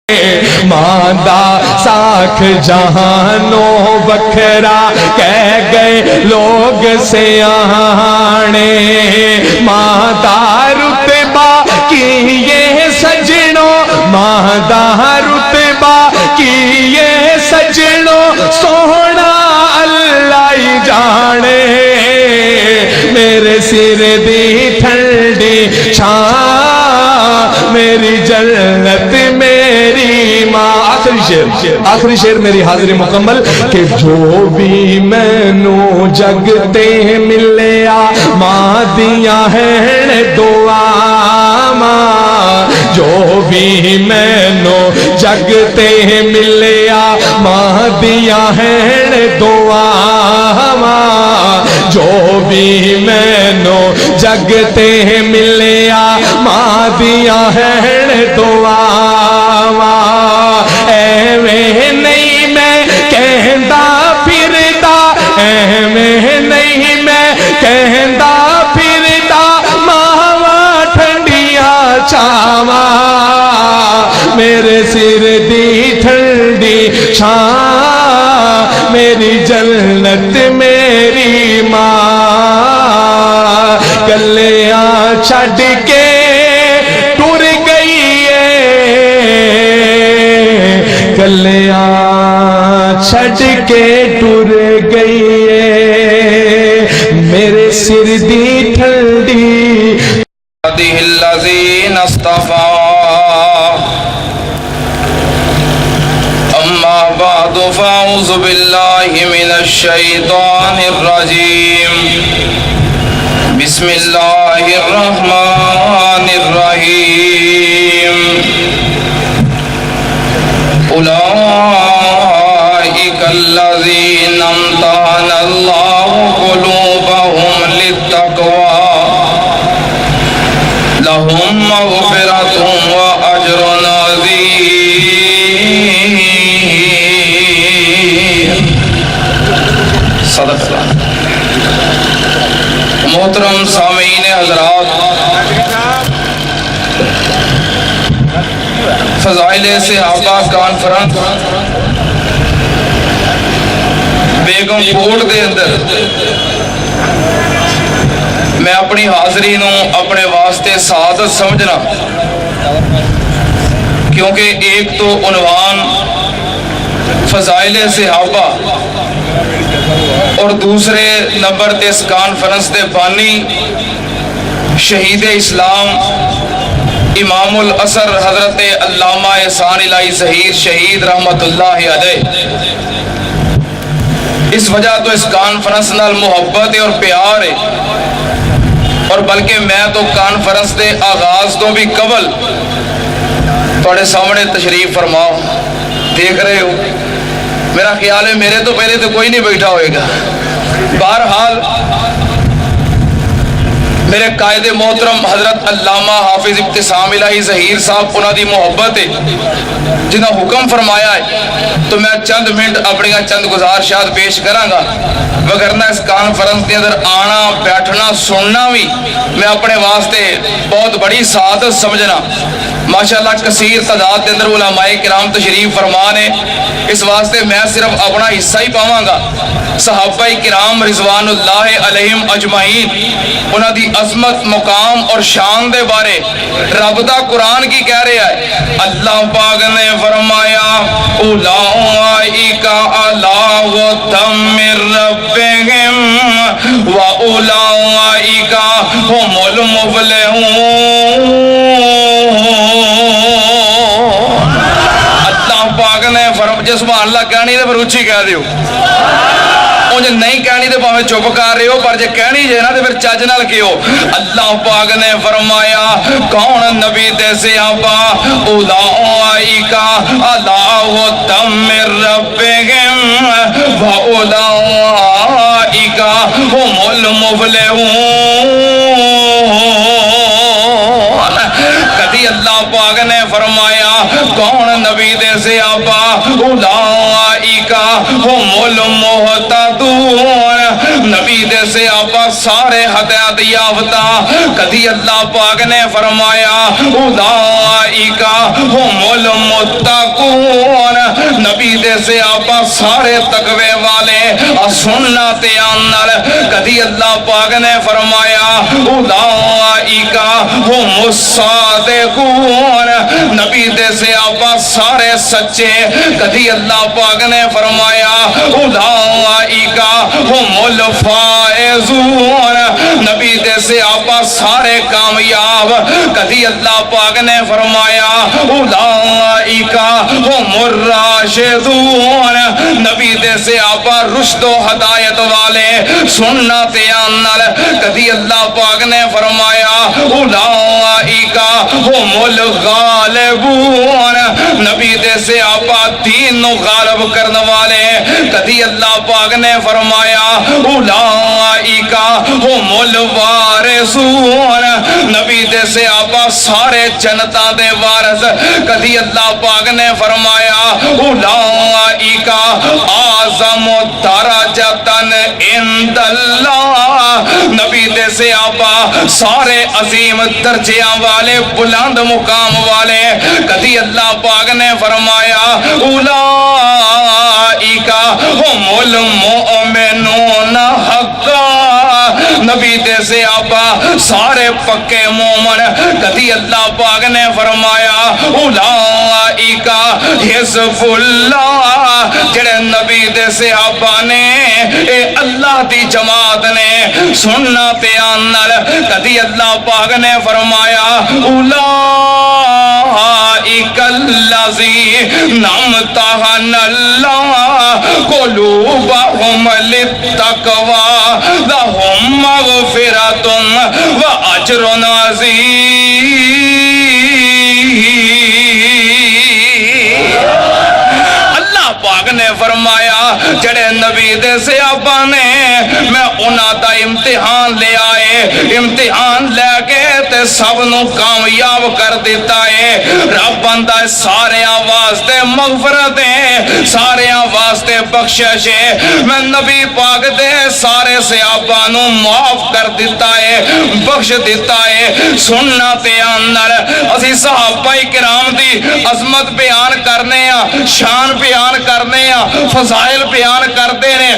ماندہ ساکھ جہانوں بکھرا کہہ گئے لوگ سیانے ماندہ رتبہ کی یہ سجنوں ماندہ رتبہ کی یہ سجنوں سونا اللہ ہی جانے میرے سر دی ٹھنڈی چھاں میری جنت میری ماں آخری شعر میری حاضری مکمل کہ جو بھی میں نو جگتے ملیا ماں دیا ہیں دعا ماں جو بھی میں نو جگتے ملیا ماں دیا ہیں دعا ماں جو بھی میں نو جگتے ملیا ماں دیا ہیں دعا ایویں نہیں میں کہندا پھردا ایویں نہیں میں کہندا پھردا ماواں ٹھنڈیاں چھاواں میرے سر دی ٹھنڈی چھاں میری جنت میری ماں گلیاں چھڈ کے ٹر گئی ہے گلیاں چھڈ کے ٹر گئی ہے میرے سر دی ٹھنڈی الذین اصطفى اما بعد فاعوذ باللہ من الشیطان الرجیم بسم اللہ الرحمن الرحیم اولئک الذین امتحن اللہ قلوبهم للتقوی لهم مغفرة وأجر عظیم صدق اللہ محترم سامعین حضرات فضائل صحابہ کانفرنس بیگم کوٹ دے اندر میں اپنی حاضری نو اپنے واسطے سعادت سمجھنا کیونکہ ایک تو عنوان فضائل صحابہ اور دوسرے نمبر تے اس کانفرنس دے بانی شہید اسلام امام العصر حضرت علامہ احسان الہی ظہیر شہید رحمت اللہ علیہ اس وجہ تو اس کانفرنس نال محبت اور پیار ہے اور بلکہ میں تو کانفرنس دے آغاز تو بھی قبل تھوڑے سامنے تشریف فرماؤ دیکھ رہے ہو میرا خیال ہے میرے تو پہلے تو کوئی نہیں بیٹھا ہوئے گا بہرحال میرے قائد محترم حضرت علامہ حافظ ابتسام الہی ظہیر صاحب انہاں دی محبت ہے جنہاں حکم فرمایا ہے تو میں چند منٹ اپنی چند گزارشات پیش کراں گا وگرنہ اس کانفرنس کے اندر آنا بیٹھنا سننا بھی میں اپنے واسطے بہت بڑی سعادت سمجھنا ماشاءاللہ کثیر تعداد کے اندر علماء کرام تشریف فرمان ہے اس واسطے میں صرف اپنا حصہ ہی پاواں گا صحابہ کرام رضوان اللہ علیہم اجمعین انہاں دی عظمت مقام اور شان دے بارے رب دا قرآن کی کہہ رہا ہے اللہ پاک نے فرمایا اولئک علی ھدی من ربہم واولئک ھم المفلحون اللہ پاک نے فرمایا سبحان اللہ کہنی تے پھر اچھی کہہ دیو مجھے نہیں کہنی تو پاویں چپ کر رہے ہو پر جے کہنی جے نا تو پھر چج نال کہو اللہ پاک نے فرمایا کون نبی دے صحابہ اولئک علی ھدی من ربہم واولئک ھم المفلحون کدی اللہ پاک نے فرمایا کون نبی دے صحابہ اولئک ھم المہتدون نبی دے صحابہ سارے ہدایت یافتہ کدی اللہ پاک نے فرمایا اولئک هم المتقون نبی دے صحابہ سارے تقوی والے سننا تے آنر کدی اللہ پاک نے فرمایا اولئک هم الصادقون نبی دے صحابہ سارے سچے کدی اللہ پاک نے فرمایا اولئک هم الفائزون نبی دے صحابہ سارے کامیاب کدی اللہ پاک نے فرمایا اولئک هم الراشدون نبی دے صحابہ رشد و ہدایت والے سننا تے آنر کدی اللہ پاک نے فرمایا اولئک هم الغالبون نبی دے صحابہ دین نو غالب کرنے والے کدی اللہ پاک نے فرمایا اولئک هم الوارثون نبی دے صحابہ سارے جنتاں دے وارث کدی اللہ پاک نے فرمایا اولئک اعظم درجۃ عند اللہ نبی دے صحابہ سارے عظیم درجیاں والے بلند مقام والے کدی اللہ پاک نے فرمایا اولئک هم المؤمنون حقا نبی دے صحابہ سارے پکے مومن کدی اللہ پاک نے فرمایا اولئک حزب اللہ جڑے نبی دے صحابہ نے اے اللہ دی جماعت نے سننا تے آنر کدی اللہ پاک نے فرمایا اولئک الذین امتحن اللہ قلوبہم للتقوی لہم مغفرۃ واجر عظیم پاک نے فرمایا جڑے نبی دے صحابہ نے میں انہاں دا امتحان لے آئے امتحان لے کے تے سب نو کامیاب کر دیتا ہے رب بندہ سارے واسطے مغفرت ہے سارے واسطے بخشش ہے میں نبی پاک دے سارے صحابہ نو معاف کر دیتا ہے بخش دیتا ہے سننا تے آنر اسی صحابہ کرام دی عظمت بیان کرنے شان بیان کرنے فضائل بیان کرتے ہیں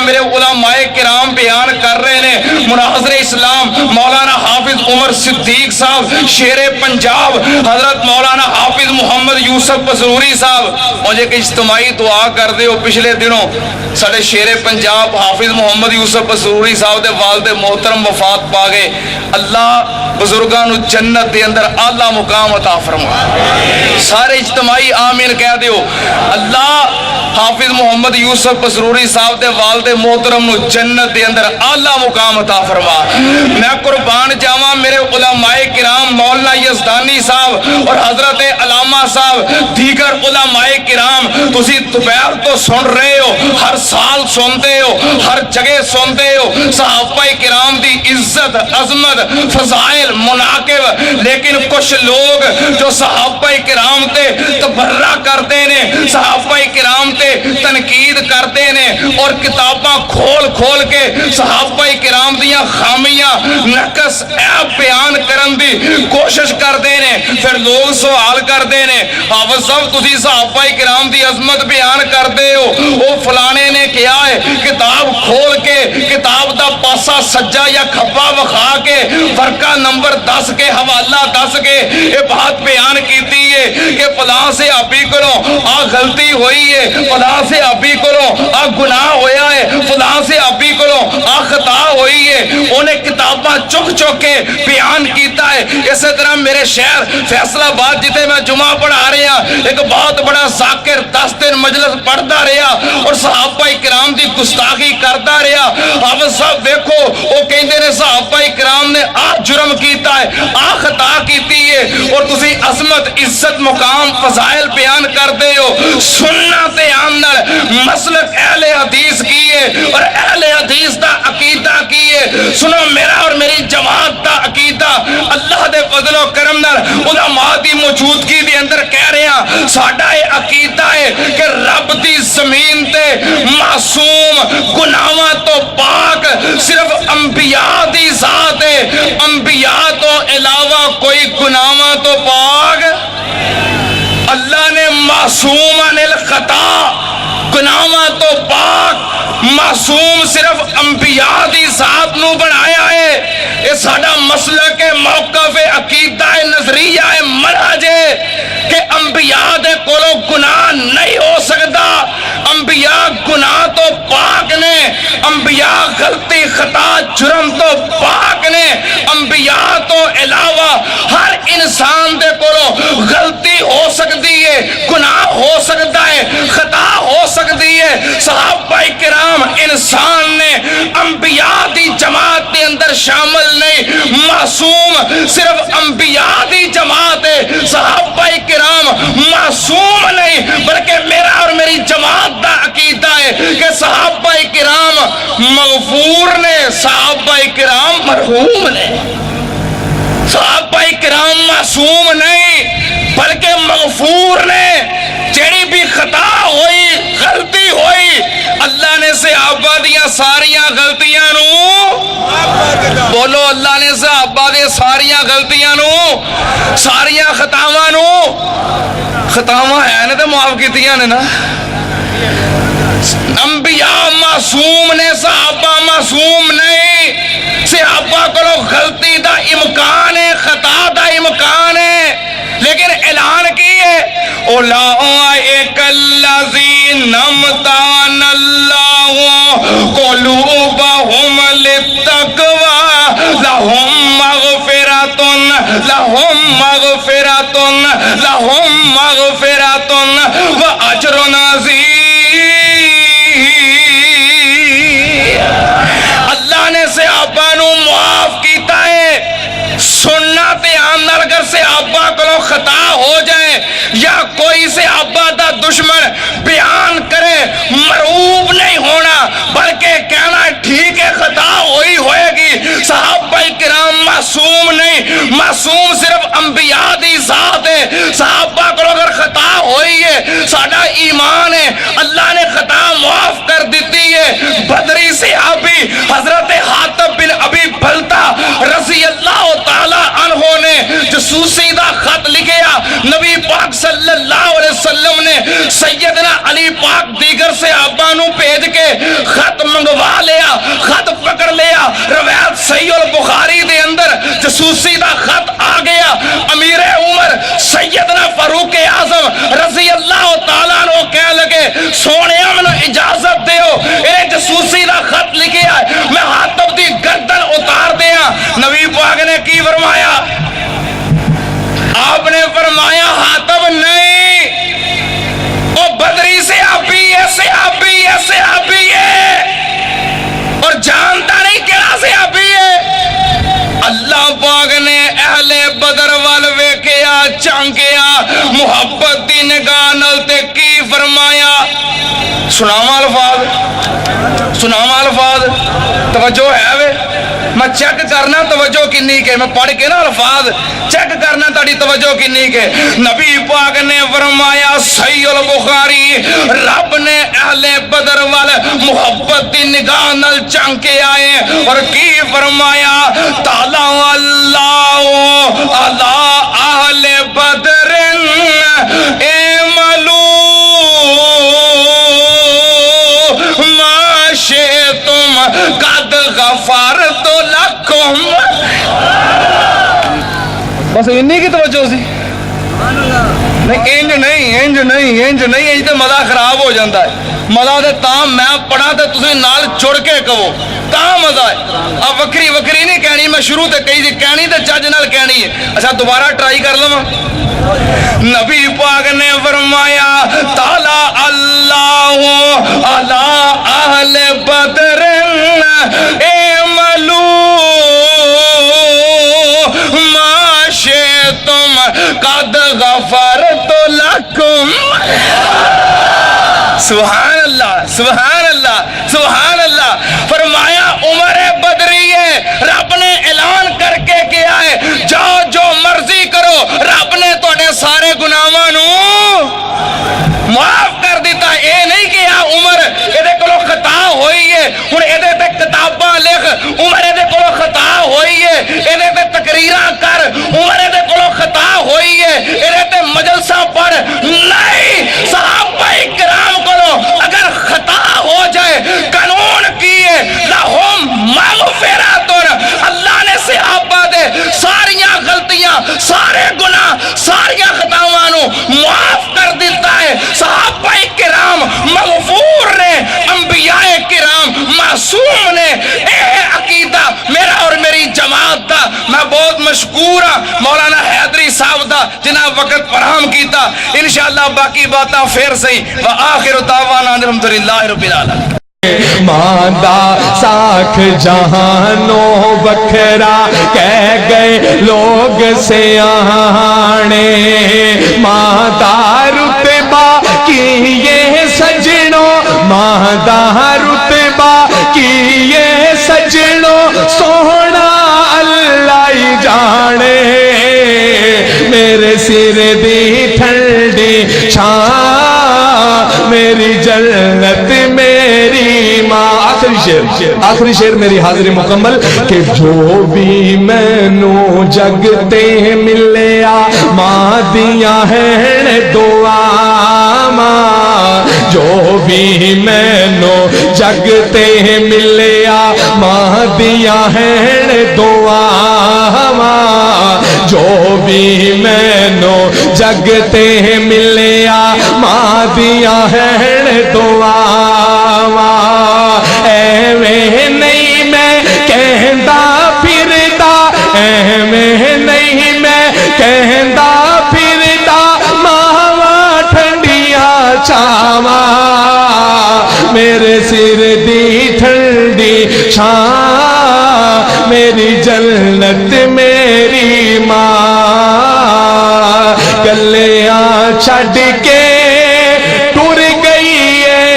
میرے علماء کرام بیان کر رہے ہیں مناظر اسلام مولانا حافظ عمر صدیق صاحب شیر پنجاب حضرت مولانا حافظ محمد یوسف بسروری صاحب مجھے کہ اجتماعی دعا کر دے ہو پچھلے دنوں ساڑھے شیر پنجاب حافظ محمد یوسف بسروری صاحب دے والد محترم وفات پا گئے اللہ بزرگاں نو جنت دے اندر اعلیٰ مقام عطا فرما سارے اجتماعی آمین کہہ دیو اللہ حافظ محمد یوسف بسروری صاحب دے والد محترم نو جنت دے اندر اعلیٰ مقام عطا فرما میں قربان جاواں میرے علماء کرام مولانا یزدانی صاحب اور حضرت علامہ صاحب دیگر علماء کرام تسی دوپہر تو سن رہے ہو ہر سال سنتے ہو ہر جگہ سنتے ہو صحابہ کرام دی عزت عظمت فضائل مناقب لیکن کچھ لوگ جو صحابہ کرام تے تبرہ کرتے ہیں صحابہ کرام تے تنقید کرتے ہیں اور کتاباں کھول کھول کے صحابہ کرام دیاں خامیاں نقص عیب بیان کرن دی کوشش کرتے ہیں پھر لوگ سوال کرتے ہیں حافظ صاحب تسی صحابہ کرام دی عظمت بیان کرتے ہو وہ فلانے نے کیا ہے کتاب کھول کے کتاب دا پاسا سجا یا کھپا وکھا کے ورقہ نمبر 10 کے حوالہ 10 کے یہ بات بیان کیتی ہے کہ فلاں سے ابھی کرو غلطی ہوئی ہے فلاں سے ابھی کرو گناہ ہویا ہے فلاں سے ابھی کرو خطا ہوئی ہے انہیں کتاباں چک چک کے بیان کیتا ہے اسی طرح میرے شہر فیصل آباد جتے میں جمعہ پڑھا رہا ایک بہت بڑا ذاکر 10 دن مجلس پڑھتا رہا اور صحابہ کرام دی گستاخی کرتا رہا حافظ صاحب دیکھو وہ کہندے نے صحابہ کرام نے جرم کیتا ہے خطا کیتی ہے اور تسی عظمت عزت مقام فضائل بیان کر دے ہو سننا تے آمنر مسلک اہل حدیث کی ہے اور اہل حدیث دا عقیدہ کی ہے. سنو میرا اور میری جماعت دا عقیدہ اللہ دے فضل و کرم نال علماء دی موجودگی دے اندر کہہ رہے ہیں ساڈا یہ عقیدہ ہے کہ رب دی زمین تے معصوم گناہاں تو پاک صرف انبیاء دی ذات ہے. انبیاء تو علاوہ کوئی گناہاں تو پاک. اللہ نے معصوم عن الخطا گناہاں تو پاک معصوم صرف انبیاء دی ذات نو بنایا ہے. یہ ساڈا مسلک ہے, موقف ہے, عقیدہ ہے, نظریہ ہے, منہج ہے کہ انبیاء دے کولو گناہ نہیں ہو سکتا. انبیاء گناہ تو پاک نے, انبیاء غلطی خطا جرم تو پاک نے. انبیاء تو علاوہ ہر انسان دے کولو غلطی ہو سکتی ہے, گناہ ہو سکتا ہے, خطا ہو سکتی ہے. صحابہ کرام انسان نے, انبیاء دی جماعت دے اندر شامل نہیں. معصوم صرف انبیاء دی جماعت ہے, صحابہ کرام معصوم نہیں. بلکہ میرا اور میری جماعت دا عقیدہ ہے کہ صحابہ کرام مغفور نے, صحابہ کرام مرحوم نے. صحابہ کرام معصوم نہیں بلکہ مغفور نے. جیڑی بھی خطا ہوئی, غلطی ہوئی, اللہ نے صحابہ دیاں ساریاں غلطیاں نو, بولو اللہ نے صحابہ دے ساریاں غلطیاں نو, ساریاں خطاواں نو, خطاواں ہے نے تے معاف کیتیاں نے نا. انبیاء معصوم نے, صحابہ معصوم نہیں. صحابہ کو غلطی دا امکان ہے, خطا دا امکان ہے, لیکن اعلان کی ہے اولئک الذین امتحن اللہ قلوبہم للتقوی لہم مغفرۃ لہم مغفرۃ لہم مغفرۃ واجر عظیم. اللہ نے صحابہ نو معاف کیتا ہے. سننا دھیان نال اگر صحابہ کو خطا ہو جائے یا کوئی صحابہ دا دشمن بیان کرے, مرعوب نہیں ہونا بلکہ کہنا ٹھیک ہے خطا ہوئی ہوئے گی. صحابہ کرام معصوم نہیں, معصوم صرف انبیاء دی ذات ہے. صحابہ کو اگر خطا ہوئی ہے ساڈا ایمان ہے اللہ نے خطا معاف کر دیتی ہے. بدری صحابی حضرت حاتب بن ابی بلتا رضی اللہ تعالی عنہ نے جاسوسی دا خط لکھیا. نبی پاک صلی اللہ علیہ وسلم نے سیدنا علی پاک دیگر صحابہ نو بھیج کے خط منگوا لیا, خط پکڑ لیا. روایت صحیح البخاری دے اندر جاسوسی دا خط آ گیا. امیر عمر سیدنا فاروق اعظم رضی اللہ تعالیٰ عنہ کہہ لگے سونے مینوں اجازت دیو, انہیں جاسوسی دا خط لکھیا ہے, میں حاتب دی گردن اتار دیا. نبی پاک نے کی فرمایا؟ آپ نے فرمایا حاتب نہیں, وہ بدری سے صحابی ہے, صحابی ہے, صحابی ہے, اور جانتا نہیں کیڑا صحابی ہے. اللہ پاک نے اہل بدر وال ویکھیا, چانکیا, محبت دی نگاہ نال تے کی فرمایا. سناواں الفاظ, سناواں الفاظ, توجہ ہے وے, میں چیک کرنا توجہ کنی کے, میں پڑھ کے نا الفاظ چیک کرنا تاری توجہ کنی کے. نبی پاک نے فرمایا صحیح البخاری, رب نے اہل بدر وال محبت دی نگاہ نال چنگ کے آئے اور کی فرمایا تعالی اللہ علی اہل بدر اعملوا ما شئتم قد غفرت لکم. بس انہی کی توجہ سی, نہیں انج نہیں, انج نہیں, انج نہیں, انج تے مزہ خراب ہو جاتا ہے. مزہ تے تاں میں پڑھا تے تسی نال جڑ کے کہو تاں مزہ ہے. اب وکری وکری نہیں کہنی, میں شروع تے کہی تھی, کہنی تے چج نال کہنی ہے. اچھا دوبارہ ٹرائی کر لواں. نبی پاک نے فرمایا تعالی اللہ علی اہل بدر اعملوا ما شئتم قد غفرت لکم. سبحان اللہ سبحان اللہ سبحان اللہ. فرمایا عمر بدری ہے، رب نے اعلان کر کے کیا ہے جاؤ جو مرضی کرو، رب نے تواڈے سارے گناہاں نوں معاف کر دیتا. اے نہیں کہ عمر یہ کولوں خطا ہوئی ہے ہن یہ کتاباں لکھ، عمر یہ کولوں خطا ہوئی ہے یہ تقریراں کر، عمر یہ کولوں خطا ہوئی ہے یہ مجلساں پڑھ. نہیں، صحابہ کرام کولوں اگر خطا ہو جائے قانون کی ہے لہم مغفرۃ، اللہ نے صحابہ دے ساریاں غلطیاں سارے گناہ ساریاں خطاواں نوں معاف کر دیتا ہے. صحابہ کرام مغفور نے، انبیاء کرام معصوم نے. اے عقیدہ میرا اور میری جماعت دا. میں بہت مشکور ہاں مولانا حیدری صاحب دا جنہاں وقت فراہم کیتا. انشاءاللہ باقی باتاں پھر صحیح. وآخر دعوانا الحمدللہ رب العالمین. ماندہ ساکھ جہانوں بکھرا کہہ گئے لوگ سیانے، ماندہ رتبہ کی یہ سجنوں، ماندہ رتبہ کی یہ سجنوں، سونا اللہ ہی جانے. میرے سر دی ٹھنڈی چھاں، میری جنت میری ماں. آخری شعر میری حاضری مکمل کہ جو بھی مینوں جگتے ملیا ماں دیاں ہیں دعا ماں، جو بھی مینوں جگتے ملیا ماں دیاں ہیں دعا ماں، جو بھی مینوں جگتے ملیا ماں دیاں ہیں دعا ماں. ایویں نہیں میں کہندا پھردا، ایویں نہیں میں کہندا پھردا، ماواں ٹھنڈیاں چھاواں، میرے سر دی ٹھنڈی چھاں، میری جنت میری ماں. گلیاں چھڈ کے ٹر گئی ہے،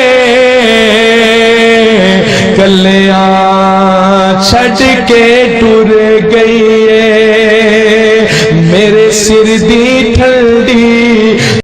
گلیاں چھڈ کے ٹر گئی ہے، میرے سر دی ٹھنڈی